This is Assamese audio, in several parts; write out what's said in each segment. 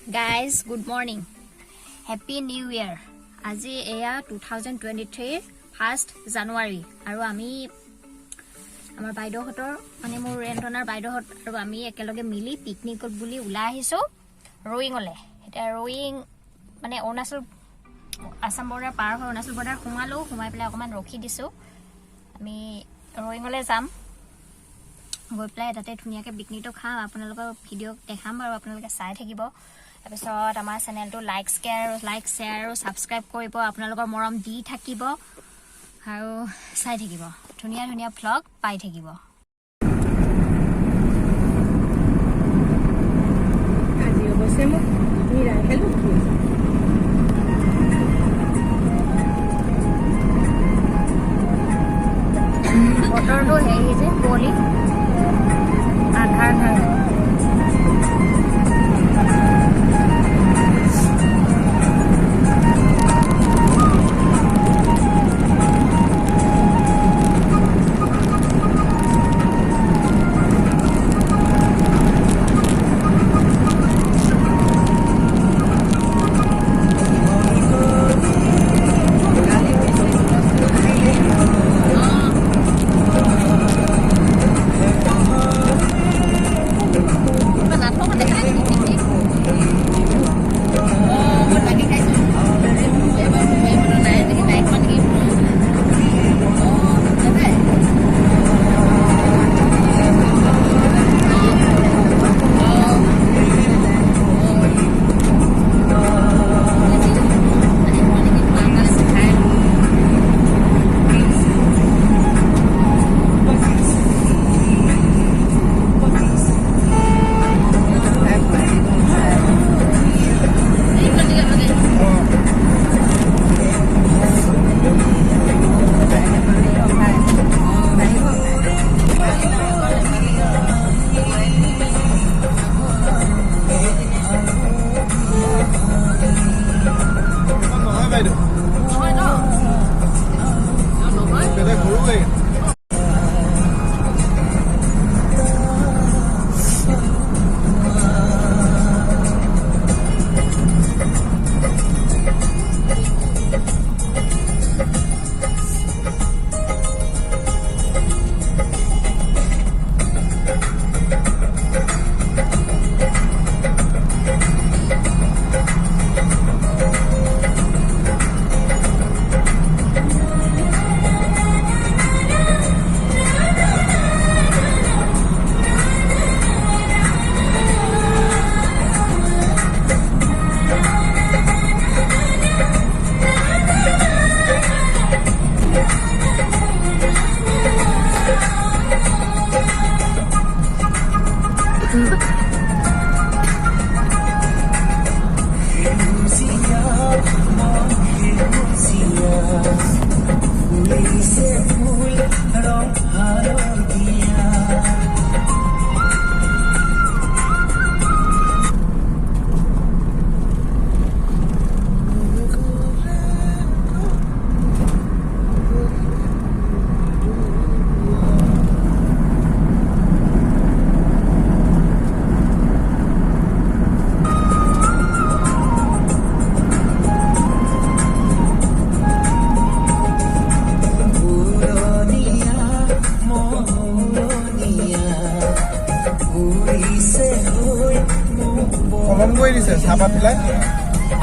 Guys, good morning. Happy New Year. Aji eya 2023 1st January. Aru ami amar baido hotor mane mor rentonar baido hot aru ami ekeloge mili picnic ot buli ula ahiso rowing ole. Eta rowing mane Arunachal Assam border par ho Arunachal border humalo humai pele okoman rokhi disu. Ami rowing ole jam. গৈ প্লাই তাতে ধুনিয়াকে পিকনিকটো খাম আপোনালোকৰ ভিডিও দেখাম আৰু আপোনালোকে চাই থাকিব তাৰপিছত আমাৰ চেনেলটো লাইক শ্বেয়াৰ আৰু সাবস্ক্ৰাইব কৰিব আপোনালোকৰ মৰম দি থাকিব আৰু চাই থাকিব ধুনিয়া ধুনিয়া ভ্লগ পাই থাকিব আজি অৱশ্যে মোক নিৰাই হেল্প কৰিছে বতৰটো হেৰি যে কুঁৱলী আধাৰ কলম কৰি দিছে চাহপাত পেলাই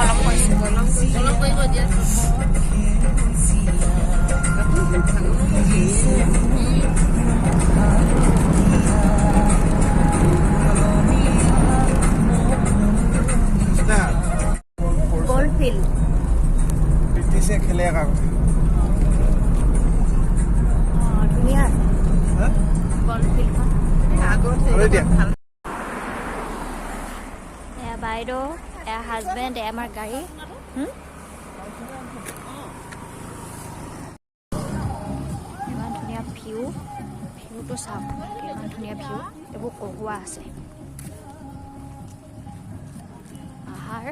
অলপ কৈছে অলপ কৰিব দিয়া গোল ফিল ব্ৰিটিছে খেলে কাক ধুনীয়া গোল ফিলখন আগত বাইদেউ এয়া হাজবেণ্ড এয়া আমাৰ গাড়ী ইমান ধুনীয়া ভিউটো চাওক ইমান ধুনীয়া ভিউ এইবোৰ কহুৱা আছে পাহাৰ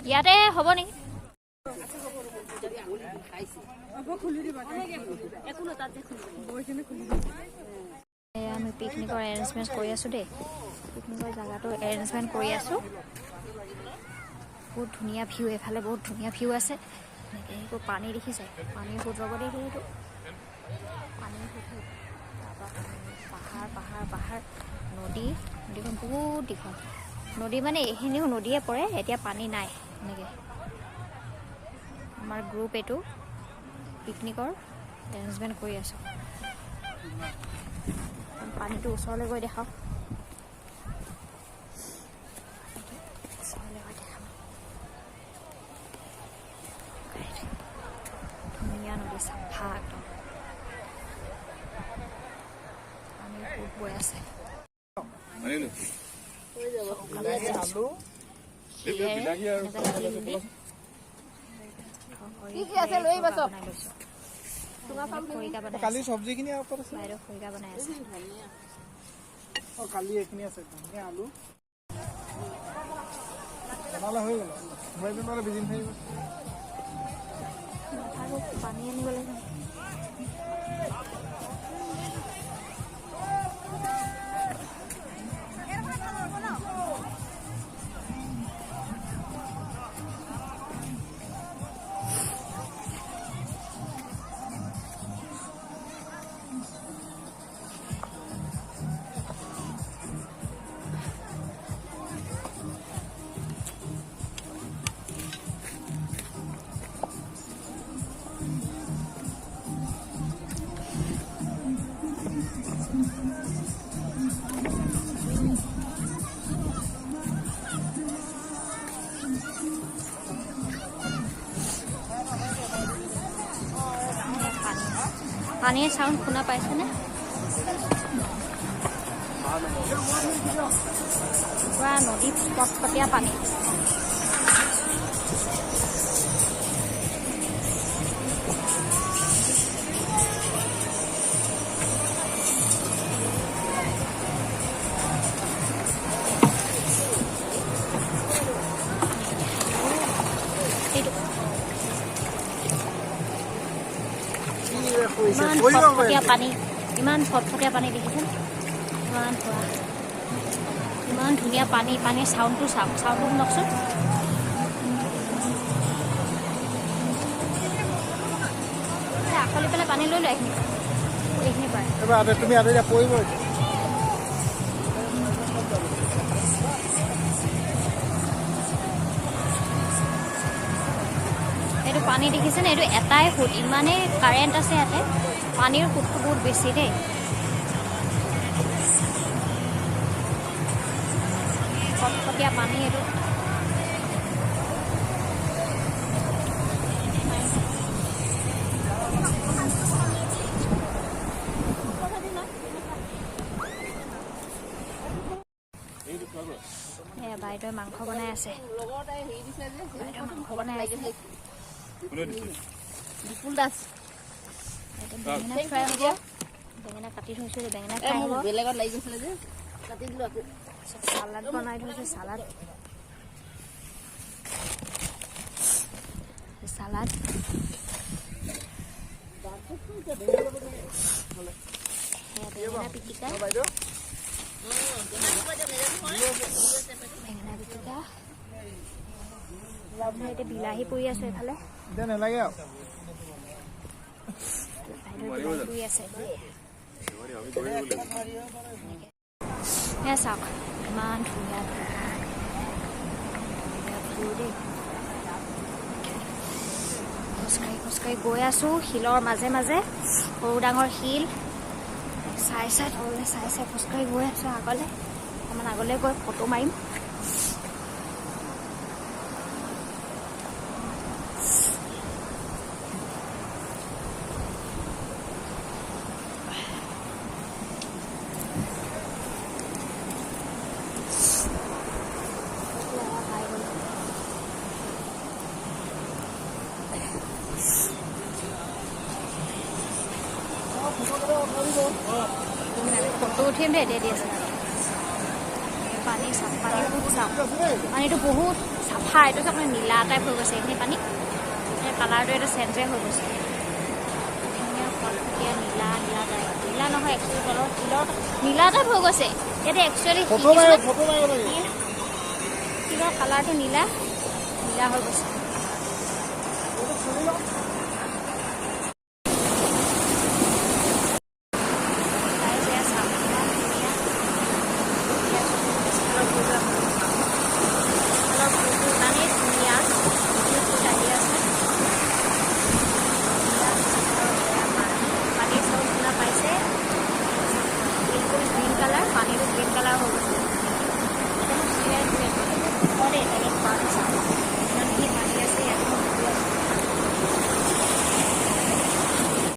ইয়াতে হ'ব নেকি আমি পিকনিকৰ এৰেঞ্জমেণ্ট কৰি আছোঁ দেই পিকনিকৰ জেগাটো এৰেঞ্জমেণ্ট কৰি আছোঁ বহুত ধুনীয়া ভিউ এফালে বহুত ধুনীয়া ভিউ আছে এনেকৈ সেইটো পানী দেখিছে পানীৰ সোঁত লগত সেইটো পানীৰ সোঁত তাৰপৰা পাহাৰ পাহাৰ নদী নদীখন বহুত দীঘল নদী মানে এইখিনিও নদীয়ে পৰে এতিয়া পানী নাই এনেকৈ আমাৰ গ্ৰুপ এইটো পিকনিকৰ এৰেঞ্জমেণ্ট কৰি আছোঁ পানীটো ওচৰলৈ গৈ দেখাওক ওচৰলৈ গৈ দেখাম ধুনীয়া নদী চাফা একদম পানী সোঁত বৈ আছে কালি চব্জিখিনি বাইদেউ খৰিকা বনাই আছে কালি এইখিনি আছে আলু বনালে হৈ গ'ল মই বেমাৰে বিজিন থাকিব পানী আনিব লাগিব পানীৰ চাউণ্ড শুনা পাইছেনে পুৰা নদী পটপটীয়া পানী ইমান ফটফটীয়া পানী ইমান ফটফটীয়া পানী দেখিছেনে ইমান ধুনীয়া পানী পানীৰ চাউণ্ডটো চাওক চাউণ্ডটো শুনকচোন আকলি পেলাই পানী লৈ লয় এইখিনি পায় তুমি আৰু এতিয়া পৰিব এইটো পানী দেখিছেনে এইটো এটাই সোঁত ইমানেই কাৰেণ্ট আছে ইয়াতে পানীৰ সোঁতটো বহুত বেছি দেই ফটফটীয়া পানী এইটো বাইদেৱে মাংস বনাই আছে বেঙেনা ফ্ৰাই হ'ব বেঙেনা কাটি থৈছোঁ বেঙেনা ফ্ৰাই হ'ব বেলেগত লাগি গৈছিলে যে কাটি দিলোঁ চালাড বনাই থৈছোঁ চালাড বেঙেনা পিটিকা বেঙেনা পিটিকা এতিয়া বিলাহী পৰি আছে এইফালে নালাগে আৰু চাওক ইমান ধুনীয়া দেই খোজকাঢ়ি গৈ আছোঁ শিলৰ মাজে মাজে সৰু ডাঙৰ শিল চাই তললৈ চাই খোজকাঢ়ি গৈ আছোঁ আগলৈ অকণমান আগলৈ গৈ ফটো মাৰিম ফটো উঠিম দে এতিয়া দি আছে পানী বহুত চাফ পানীটো বহুত চাফা এইটো চাপ নীলা টাইপ হৈ গৈছে এইখিনি পানী কালাৰটো এইটো চেঞ্জে হৈ গৈছে ধুনীয়া ফটফটীয়া নীলা টাইপ নীলা নহয় একচুৱেলি তলৰ শিলৰ নীলা টাইপ হৈ গৈছে ইয়াতে একচুৱেলি শিলৰ কালাৰটো নীলা হৈ গৈছে